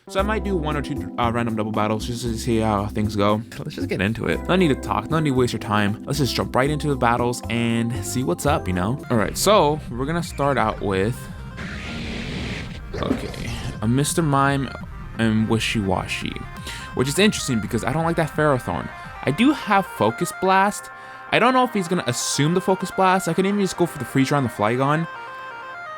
So I might do 1 or 2 random double battles just to see how things go. Let's just get into it. No need to talk, no need to waste your time. Let's just jump right into the battles and see what's up, you know? All right, so we're gonna start out with, okay, a Mr. Mime and Wishy-Washy, which is interesting because I don't like that Ferrothorn. I do have Focus Blast. I don't know if he's gonna assume the Focus Blast. I could even just go for the Freeze Dry on the Flygon.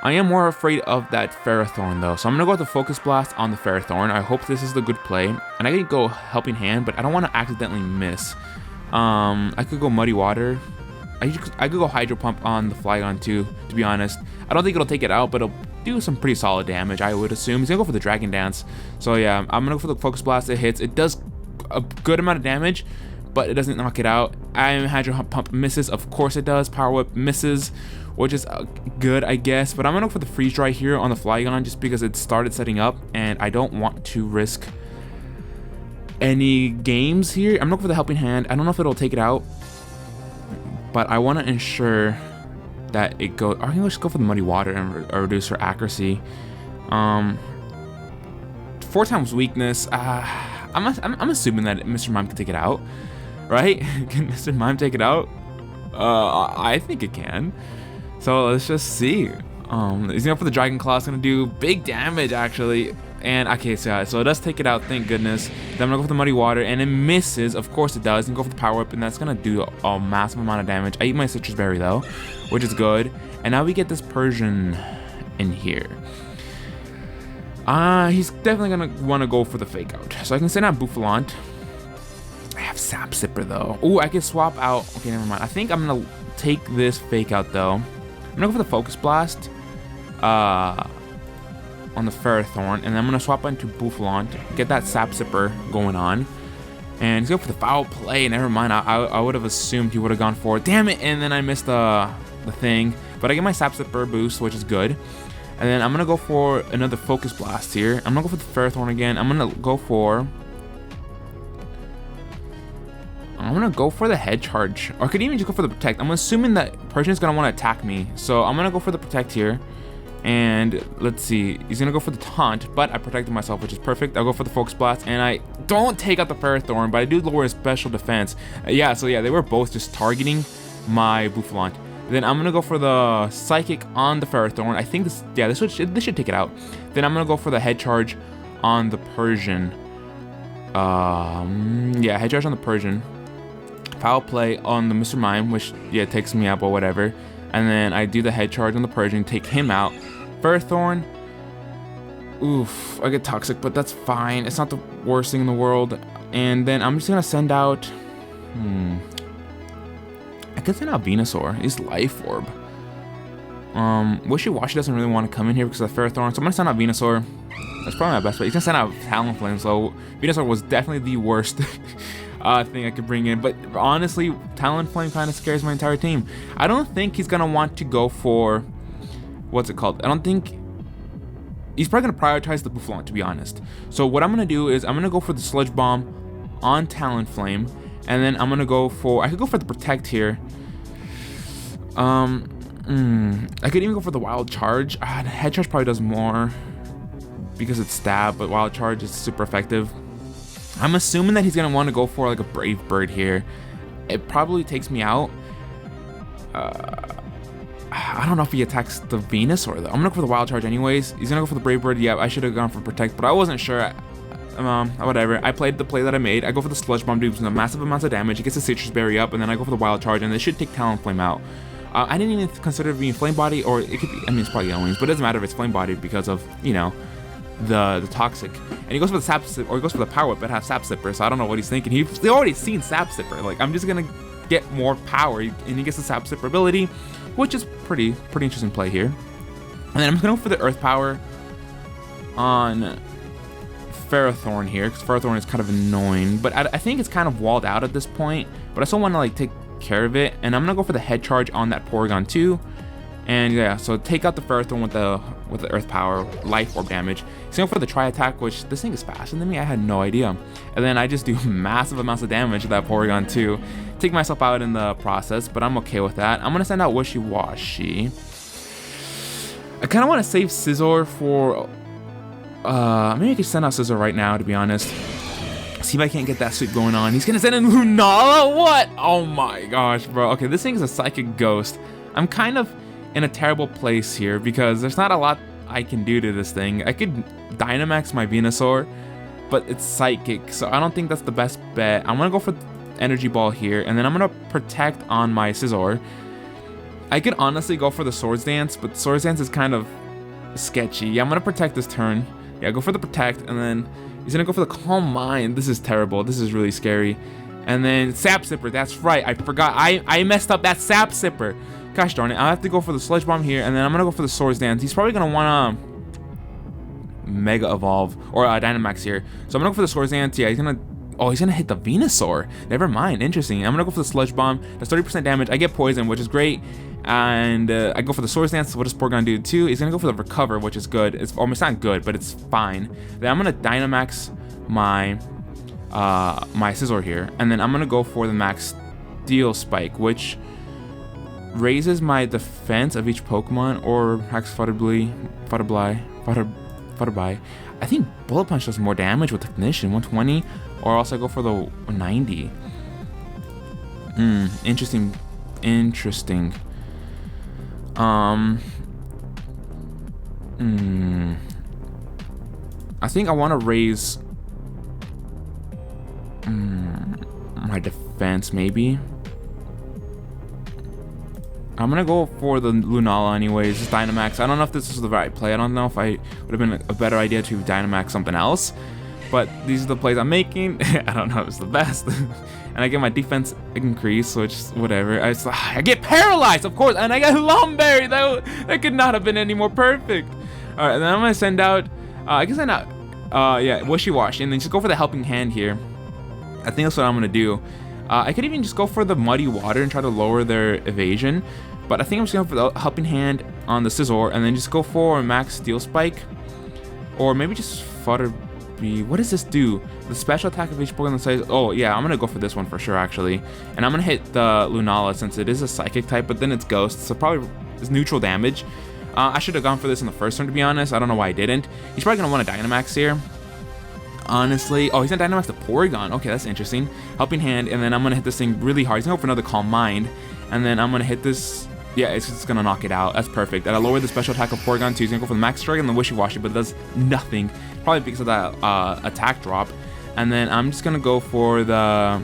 I am more afraid of that Ferrothorn though, so I'm gonna go with the Focus Blast on the Ferrothorn. I hope this is the good play, and I could go Helping Hand, but I don't want to accidentally miss. I could go Muddy Water. I could go Hydro Pump on the Flygon too, to be honest. I don't think it'll take it out, but it'll do some pretty solid damage, I would assume. He's gonna go for the Dragon Dance. So yeah, I'm gonna go for the Focus Blast. It hits. It does a good amount of damage, but it doesn't knock it out. Hydro Pump misses. Of course it does. Power Whip misses, which is good, I guess. But I'm gonna go for the Freeze Dry here on the Flygon just because it started setting up, and I don't want to risk any games here. I'm gonna go for the Helping Hand. I don't know if it'll take it out, but I want to ensure that it goes. I can just go for the Muddy Water and reduce her accuracy. 4 times weakness. I'm assuming that Mr. Mime can take it out, right? Can Mr. Mime take it out? I think it can. So let's just see. He's gonna go for the Dragon Claw. It's gonna do big damage actually. And okay, so it does take it out, thank goodness. Then I'm gonna go for the Muddy Water, and it misses. Of course it does. And go for the Power Whip, and that's gonna do a massive amount of damage. I eat my Citrus Berry though, which is good. And now we get this Persian in here. He's definitely gonna want to go for the Fake Out. So I can send out Bouffalant. I have Sap Sipper though. Oh, I can swap out. Okay, never mind. I think I'm gonna take this Fake Out though. I'm gonna go for the Focus Blast. On the Ferrothorn, and then I'm gonna swap into Bouffalant, get that Sap Sipper going on, and he's going for the Foul Play. Never mind, I would have assumed he would have gone for it. Damn it! And then I missed the thing, but I get my Sap Sipper boost, which is good. And then I'm gonna go for another Focus Blast here. I'm gonna go for the Ferrothorn again. I'm gonna go for the Head Charge, or I could even just go for the Protect. I'm assuming that Persian's gonna want to attack me, so I'm gonna go for the Protect here. And let's see, he's gonna go for the Taunt, but I protected myself, which is perfect. I'll go for the Focus Blast, and I don't take out the Ferrothorn, but I do lower his special defense. So they were both just targeting my Bouffalant. Then I'm gonna go for the Psychic on the Ferrothorn. I think this should take it out. Then I'm gonna go for the Head Charge on the Persian. Head Charge on the Persian. Foul Play on the Mr. Mime, which takes me out, but whatever. And then I do the Head Charge on the Persian, take him out. Ferrothorn, oof, I get Toxic, but that's fine. It's not the worst thing in the world. And then I'm just gonna send out, I could send out Venusaur. He's Life Orb. Wishy-Washy doesn't really want to come in here because of the Ferrothorn, so I'm gonna send out Venusaur. That's probably my best bet. He's gonna send out Talonflame, so Venusaur was definitely the worst thing I could bring in. But honestly, Talonflame kind of scares my entire team. I don't think he's gonna want to go for, what's it called? I don't think he's probably gonna prioritize the Bouffalant, to be honest. So what I'm gonna do is I'm gonna go for the Sludge Bomb on Talonflame, and then I'm gonna go for, I could go for the Protect here. I could even go for the Wild Charge. The Head Charge probably does more because it's stab, but Wild Charge is super effective. I'm assuming that he's gonna want to go for like a Brave Bird here. It probably takes me out. I don't know if he attacks the Venusaur though. I'm gonna go for the Wild Charge anyways. He's gonna go for the Brave Bird. Yeah, I should have gone for Protect, but I wasn't sure. Whatever. I played the play that I made. I go for the Sludge Bomb, doing some massive amounts of damage. He gets the Citrus Berry up, and then I go for the Wild Charge, and they should take Talonflame out. I didn't even consider it being Flame Body, or it could be, I mean, it's probably Young Wings, but it doesn't matter if it's Flame Body because of, you know, the Toxic. And he goes for the Sap Sipper, or he goes for the Power Whip, but has Sap Sipper, so I don't know what he's thinking. He's already seen Sap Sipper. Like, I'm just gonna get more power, and he gets the Sap Sipper ability, which is pretty interesting play here. And then I'm gonna go for the Earth Power on Ferrothorn here, because Ferrothorn is kind of annoying, but I think it's kind of walled out at this point, but I still want to like take care of it. And I'm gonna go for the Head Charge on that Porygon too. And yeah, so take out the Ferrothorn with the Earth Power, Life Orb damage. He's going for the Tri-Attack, which this thing is faster than me. I had no idea. And then I just do massive amounts of damage to that Porygon too. Take myself out in the process, but I'm okay with that. I'm gonna send out Wishy-Washy. I kind of want to save Scizor for Maybe I could send out Scissor right now, to be honest. See if I can't get that sweep going on. He's gonna send in Lunala? What? Oh my gosh, bro. Okay, this thing is a Psychic Ghost. I'm kind of in a terrible place here because there's not a lot I can do to this thing. I could Dynamax my Venusaur, but it's Psychic, so I don't think that's the best bet. I'm gonna go for Energy Ball here, and then I'm gonna Protect on my Scizor. I could honestly go for the Swords Dance, but Swords Dance is kind of sketchy. Yeah, I'm gonna Protect this turn. Yeah, go for the Protect, and then he's gonna go for the Calm Mind. This is terrible. This is really scary. And then Sap Sipper. That's right. I forgot. I messed up. That Sap Sipper. Gosh darn it. I'll have to go for the Sludge Bomb here, and then I'm gonna go for the Swords Dance. He's probably gonna wanna Mega Evolve or Dynamax here. So I'm gonna go for the Swords Dance. Yeah, he's gonna. Oh, he's gonna hit the Venusaur. Never mind. Interesting. I'm gonna go for the Sludge Bomb. Does 30% damage. I get Poison, which is great. And I go for the Swords Dance. So what does Porygon do too? He's gonna go for the Recover, which is good. It's not good, but it's fine. Then I'm gonna Dynamax my my Scizor here, and then I'm gonna go for the Max Steel Spike, which raises my defense of each Pokemon, or Max Futterby. I think Bullet Punch does more damage with Technician, 120, or else I go for the 90. Interesting. I think I want to raise my defense, maybe. I'm gonna go for the Lunala anyways. It's Dynamax. I don't know if this is the right play. I don't know if I would have been a better idea to Dynamax something else. But these are the plays I'm making. I don't know if it's the best. And I get my defense increase, which whatever. I get paralyzed, of course, and I get Lumberry. That could not have been any more perfect. All right, then I'm gonna send out. I can send out. Yeah, Wishy Washy, and then just go for the Helping Hand here. I think that's what I'm gonna do. I could even just go for the Muddy Water and try to lower their evasion, but I think I'm just gonna go for the Helping Hand on the Scizor, and then just go for Max Steel Spike, or maybe just Futterby. What does this do? The special attack of each Pokemon says, oh yeah, I'm gonna go for this one for sure actually, and I'm gonna hit the Lunala since it is a Psychic type, but then it's Ghost, so probably it's neutral damage. I should have gone for this in the first turn, to be honest. I don't know why I didn't. He's probably gonna want a Dynamax here. Honestly, oh, he's gonna Dynamax the Porygon. Okay, that's interesting. Helping Hand, and then I'm gonna hit this thing really hard. He's gonna go for another Calm Mind, and then I'm gonna hit this. Yeah, it's just gonna knock it out. That's perfect. And I lowered the special attack of Porygon too. He's gonna go for the Max Strike and the Wishy Washy, but it does nothing. Probably because of that attack drop. And then I'm just gonna go for the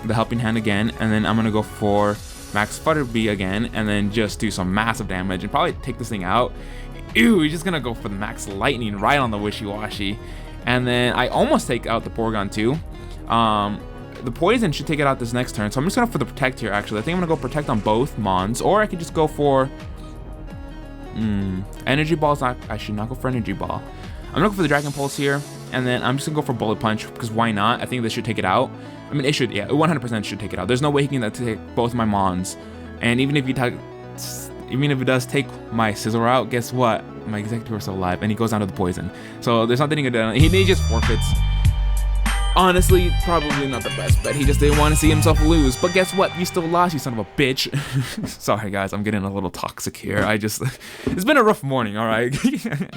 Helping Hand again, and then I'm gonna go for Max Futterby again, and then just do some massive damage and probably take this thing out. Ew, he's just gonna go for the Max Lightning right on the Wishy Washy. And then I almost take out the Porygon too. The Poison should take it out this next turn, so I'm just gonna go for the Protect here actually. I think I'm gonna go Protect on both Mons, or I could just go for Energy Ball. I should not go for Energy Ball. I'm gonna go for the Dragon Pulse here, and then I'm just gonna go for Bullet Punch, because why not? I think this should take it out. I mean, it should, yeah, 100% should take it out. There's no way he can take both my Mons. And even if it does take my Scizor out, guess what? My Executor is still alive, and he goes down to the Poison. So there's nothing he can do. He just forfeits. Honestly, probably not the best bet. He just didn't want to see himself lose. But guess what? You still lost, you son of a bitch. Sorry, guys. I'm getting a little toxic here. It's been a rough morning, all right?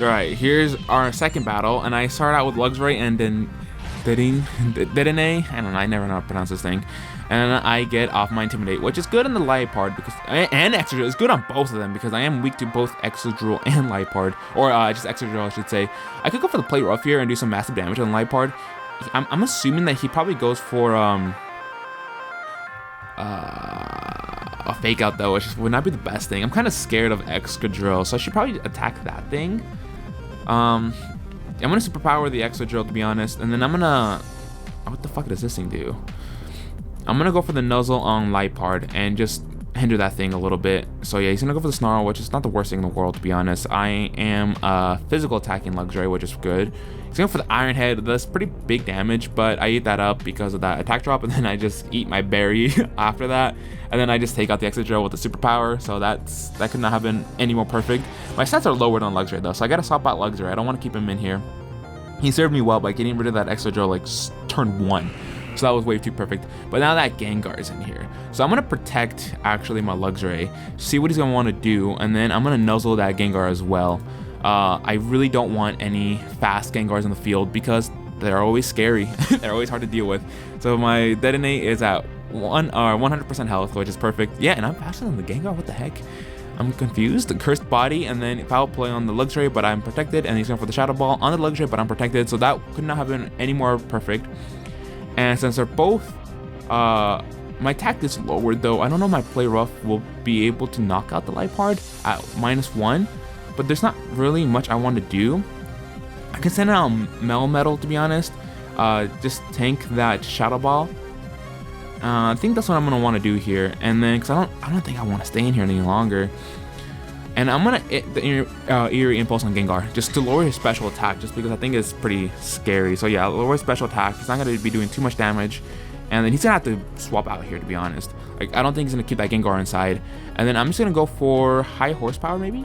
All right, here's our second battle. And I start out with Luxray and then Dedenne. I don't know. I never know how to pronounce this thing. And I get off my Intimidate, which is good in the Liepard because and Excadrill. It's good on both of them because I am weak to both Excadrill and Liepard, or just Excadrill, I should say. I could go for the Play Rough here and do some massive damage on Liepard. I'm assuming that he probably goes for a Fake Out though, which would not be the best thing. I'm kind of scared of Excadrill, so I should probably attack that thing. I'm gonna Superpower the Excadrill, to be honest, and then I'm gonna. What the fuck does this thing do? I'm gonna go for the Nuzzle on Liepard and just hinder that thing a little bit. So yeah, he's gonna go for the Snarl, which is not the worst thing in the world, to be honest. I am physical attacking Luxray, which is good. He's going for the Iron Head. That's pretty big damage, but I eat that up because of that attack drop, and then I just eat my berry after that, and then I just take out the Excadrill with the Superpower. So that could not have been any more perfect. My stats are lowered on Luxray though, so I gotta swap out Luxray. I don't want to keep him in here. He served me well by getting rid of that Excadrill like turn 1. So that was way too perfect. But now that Gengar is in here, so I'm gonna protect actually my Luxray, see what he's gonna want to do, and then I'm gonna Nuzzle that Gengar as well. I really don't want any fast Gengars in the field because they're always scary. They're always hard to deal with. So my Detonate is at 100% health, which is perfect. Yeah, and I'm faster than the Gengar. What the heck? I'm confused. The Cursed Body, and then Foul Play on the Luxray, but I'm protected. And he's going for the Shadow Ball on the Luxray, but I'm protected. So that could not have been any more perfect. And since they're both, my attack is lowered though. I don't know if my Play Rough will be able to knock out the Liepard at -1, but there's not really much I want to do. I can send out Melmetal, to be honest. Just tank that Shadow Ball. I think that's what I'm gonna want to do here, and then because I don't think I want to stay in here any longer. And I'm gonna hit the Eerie Impulse on Gengar just to lower his special attack, just because I think it's pretty scary. So yeah, lower his special attack. He's not gonna be doing too much damage, and then he's gonna have to swap out here, to be honest. Like, I don't think he's gonna keep that Gengar inside. And then I'm just gonna go for high horsepower, maybe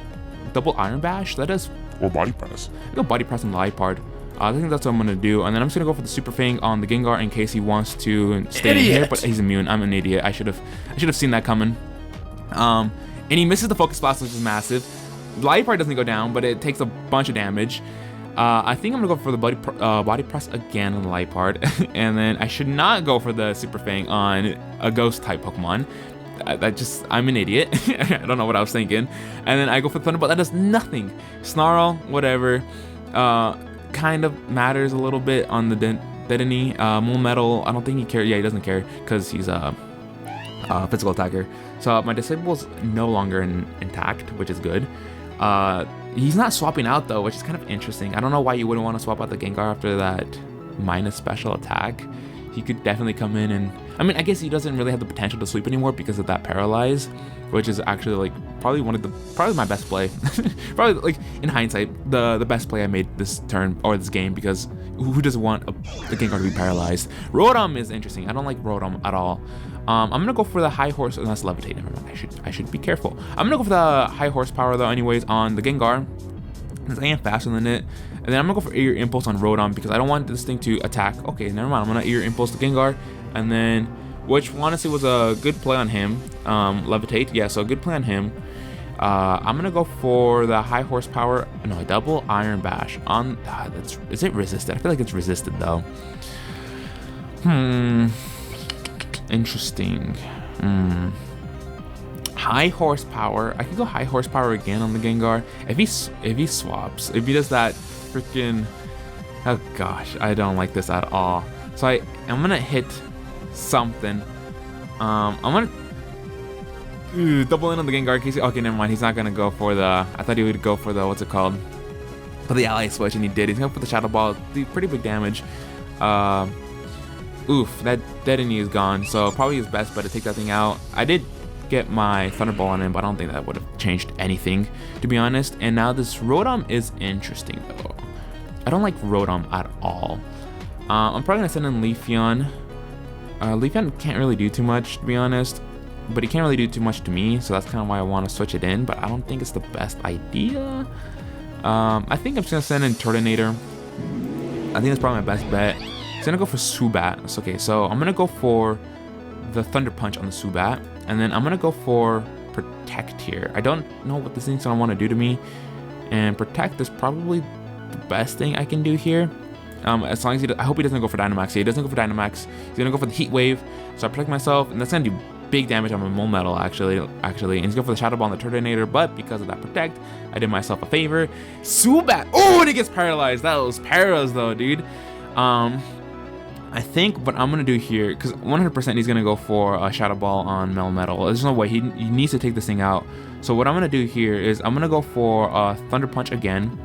double Iron Bash. That does, or Body Press. go Body Press on the Liepard. I think that's what I'm gonna do, and then I'm just gonna go for the Super Fang on the Gengar in case he wants to stay in here. But he's immune. I'm an idiot. I should have seen that coming. And he misses the Focus Blast, which is massive. Liepard doesn't go down, but it takes a bunch of damage. I think I'm gonna go for the Body Press again on the Liepard, and then I should not go for the Super Fang on a Ghost type Pokemon. I'm an idiot. I don't know what I was thinking. And then I go for Thunderbolt. That does nothing. Snarl, whatever. Kind of matters a little bit on the Dedenne. Metal, I don't think he cares. Yeah, he doesn't care because he's a physical attacker. So my Disable's no longer intact, which is good. He's not swapping out though, which is kind of interesting. I don't know why you wouldn't want to swap out the Gengar after that minus special attack. He could definitely come in and, I mean, I guess he doesn't really have the potential to sweep anymore because of that Paralyze, which is actually like probably my best play. Probably, like, in hindsight, the best play I made this turn or this game, because who doesn't want the Gengar to be paralyzed? Rotom is interesting. I don't like Rotom at all. I'm gonna go for the high horse, and that's Levitate. Never mind. I should be careful. I'm gonna go for the high horsepower though, anyways, on the Gengar, because I am faster than it. And then I'm gonna go for Ear Impulse on Rotom because I don't want this thing to attack. Okay, never mind. I'm gonna Ear Impulse to Gengar, and then, which honestly was a good play on him. Levitate, yeah, so a good play on him. I'm gonna go for the high horsepower. No, double Iron Bash on. Is it resisted? I feel like it's resisted though. Interesting. High horsepower. I could go high horsepower again on the Gengar. If he swaps, if he does that freaking, oh gosh, I don't like this at all. So I'm gonna hit something. I'm gonna double in on the Gengar. Okay, never mind. He's not gonna go for the. I thought he would go for the, what's it called? For the Ally Switch, and he did. He's gonna put the Shadow Ball. Do pretty big damage. Oof, that Dedenne is gone. So probably his best bet to take that thing out. I did get my Thunderbolt on him, but I don't think that would have changed anything, to be honest. And now this Rotom is interesting though. I don't like Rotom at all. I'm probably gonna send in Leafeon. Leafeon can't really do too much, to be honest, but he can't really do too much to me, so that's kind of why I want to switch it in, but I don't think it's the best idea. I think I'm just gonna send in Turtonator. I think that's probably my best bet. I'm gonna go for Zubat. So, okay, so I'm gonna go for the Thunder Punch on the Zubat, and then I'm gonna go for Protect here. I don't know what this thing's gonna want to do to me, and Protect is probably the best thing I can do here. As long as I hope he doesn't go for Dynamax. Yeah, he doesn't go for Dynamax. He's gonna go for the Heat Wave, so I protect myself, and that's gonna do big damage on my Metal actually. And he's going for the Shadow Ball on the Turtonator, but because of that Protect, I did myself a favor. Zubat! Oh, and it gets paralyzed. That was paras though, dude. I think what I'm gonna do here, because 100% he's gonna go for a Shadow Ball on Metal. There's no way, he needs to take this thing out. So what I'm gonna do here is I'm gonna go for a Thunder Punch again.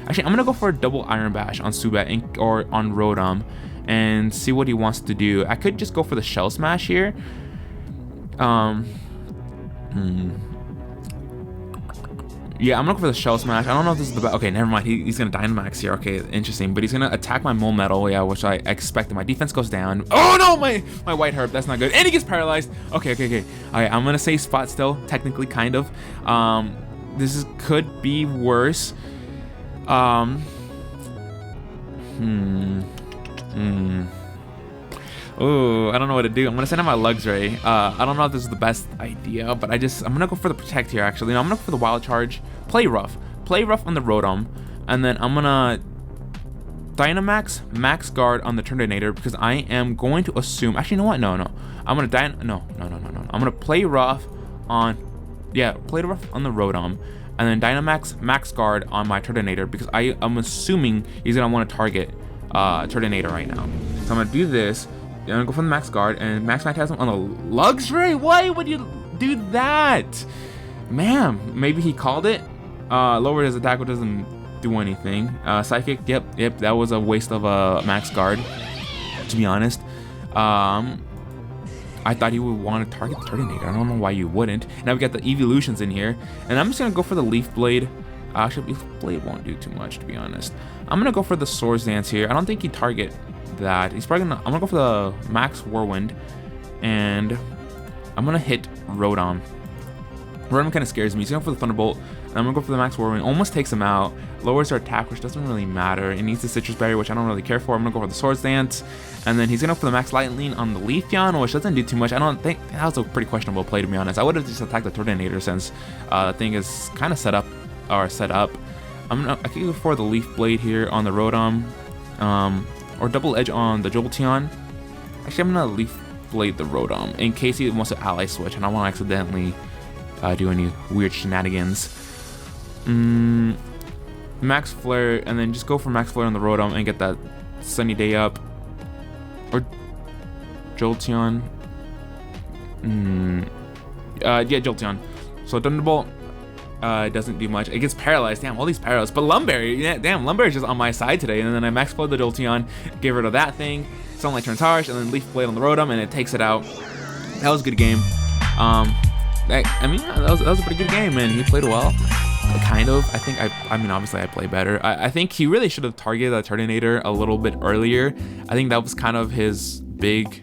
Actually, I'm gonna go for a double Iron Bash on Zubat or on Rotom and see what he wants to do. I could just go for the Shell Smash here. Yeah, I'm gonna go for the Shell Smash. I don't know if this is the best. Okay, never mind. He's gonna Dynamax here. Okay, interesting. But he's gonna attack my Metal, yeah, which I expected. My defense goes down. Oh no, my White Herb. That's not good. And he gets paralyzed. Okay. Alright, I'm gonna say Spot still, technically, kind of. Could be worse. Oh, I don't know what to do. I'm gonna send out my Luxray. I don't know if this is the best idea, but I'm gonna go for the Protect here. Actually, no, I'm gonna go for the Wild Charge. Play rough. play rough on the Rotom, and then I'm gonna Dynamax max guard on the Turtonator because I am going to assume. Actually, you know what? No. I'm gonna I'm gonna play rough on, play rough on the Rotom, and then Dynamax max guard on my Turtonator because I am assuming he's gonna want to target Turtonator right now. So I'm gonna do this. I'm gonna go for the max guard and max Phantasm on the Luxray. Why would you do that? Man, maybe he called it. Lowered his attack, which doesn't do anything. Psychic, yep, that was a waste of a max guard, to be honest. I thought he would want to target the Turtonator. I don't know why you wouldn't. Now we got the evolutions in here, and I'm just gonna go for the Leaf Blade. Actually, Leaf Blade won't do too much, to be honest. I'm gonna go for the Swords Dance here. I don't think he'd target that. He's probably gonna. I'm gonna go for the Max Whirlwind, and I'm gonna hit Rotom. Rotom kind of scares me. He's going for the Thunderbolt, and I'm gonna go for the Max Whirlwind. Almost takes him out. Lowers our attack, which doesn't really matter. It needs the Citrus Berry, which I don't really care for. I'm gonna go for the Swords Dance, and then he's gonna go for the Max Lightning on the Leafeon, which doesn't do too much. I don't think that was a pretty questionable play, to be honest. I would have just attacked the Turtonator since the thing is kind of set up. I could go for the Leaf Blade here on the Rotom, or Double Edge on the Jolteon. Actually, I'm gonna Leaf Blade the Rotom in case he wants to ally switch, and I don't want to accidentally do any weird shenanigans. Max Flare, and then just go for Max Flare on the Rotom and get that Sunny Day up. Or Jolteon. Jolteon. So Thunderbolt doesn't do much. It gets paralyzed. Damn, all these paralyzed. But Lumberry, Lumberry is just on my side today. And then I Max Flare the Jolteon, get rid of that thing. Sunlight turns harsh, and then Leaf Blade on the Rotom, and it takes it out. That was a good game. That was a pretty good game, and he played well. Kind of. Obviously I play better. I think he really should have targeted the Turtonator a little bit earlier. I think that was kind of his big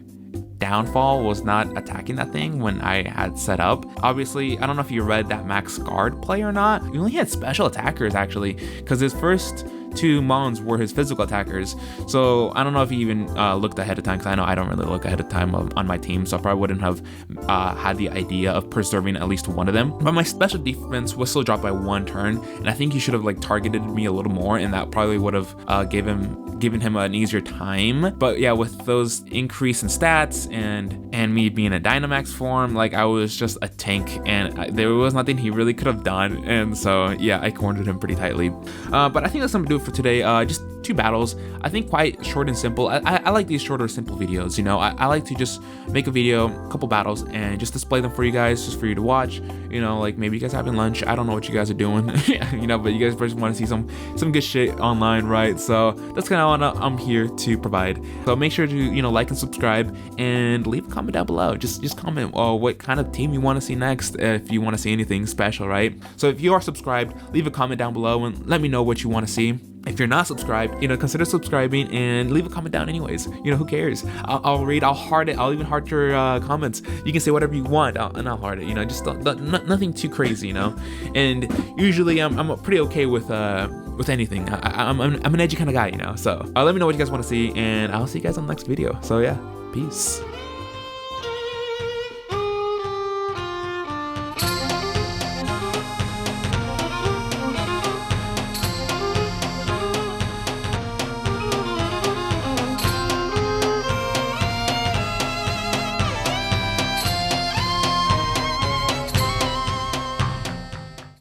downfall, was not attacking that thing when I had set up. Obviously, I don't know if you read that Max Guard play or not. He only had special attackers, actually, because his first two mons were his physical attackers. So I don't know if he even looked ahead of time, because I know I don't really look ahead of time on my team, so I probably wouldn't have had the idea of preserving at least one of them. But my special defense was still dropped by 1 turn, and I think he should have targeted me a little more, and that probably would have given him an easier time. But yeah, with those increase in stats and me being a Dynamax form, I was just a tank, and there was nothing he really could have done. And so yeah, I cornered him pretty tightly. But I think that's gonna do it for today. Just 2 battles. I think quite short and simple. I like these shorter, simple videos. I like to just make a video, a couple battles, and just display them for you guys, just for you to watch. Maybe you guys having lunch. I don't know what you guys are doing, but you guys just want to see some good shit online, right? So that's kind of what I'm here to provide. So make sure to like and subscribe, and leave a comment down below. Just comment what kind of team you want to see next, if you want to see anything special, right? So if you are subscribed, leave a comment down below and let me know what you want to see. If you're not subscribed, consider subscribing and leave a comment down anyways. Who cares? I'll read, I'll heart it, I'll even heart your comments. You can say whatever you want, and I'll heart it, just nothing too crazy, And usually I'm pretty okay with anything. I'm an edgy kind of guy, So let me know what you guys want to see, and I'll see you guys on the next video. So yeah, peace.